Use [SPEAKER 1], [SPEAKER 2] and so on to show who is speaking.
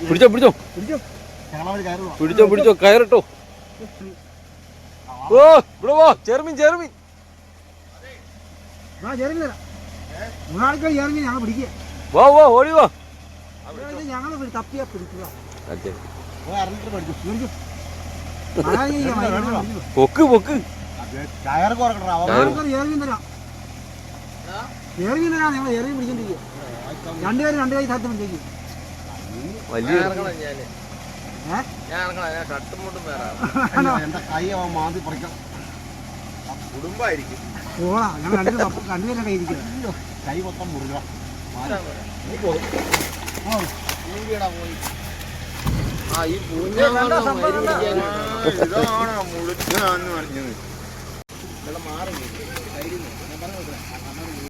[SPEAKER 1] പിടിച്ചോ പിടിച്ചോ പിടിച്ചോ പിടിച്ചോ കയറിട്ടോ. ഓ ഇവിടെ പോ ചെറുമീൻ ചെറുമീൻ വാ വാ ഓടി വാ.
[SPEAKER 2] ഞങ്ങൾ തപ്പിയാ പിടിക്കുക.
[SPEAKER 1] പൊക്ക് പൊക്ക്
[SPEAKER 2] രണ്ടുപേരും രണ്ടു കൈ സാധ്യത
[SPEAKER 1] വലിയ
[SPEAKER 3] കുടുംബായിരിക്കും.
[SPEAKER 2] ഓളാ ഞങ്ങൾ രണ്ടുപേരും കൈ ഇരിക്കുക.
[SPEAKER 3] കൈ മൊത്തം മുറുക. ഇതാണ് മുഴുക്കാന്ന് പറഞ്ഞത്.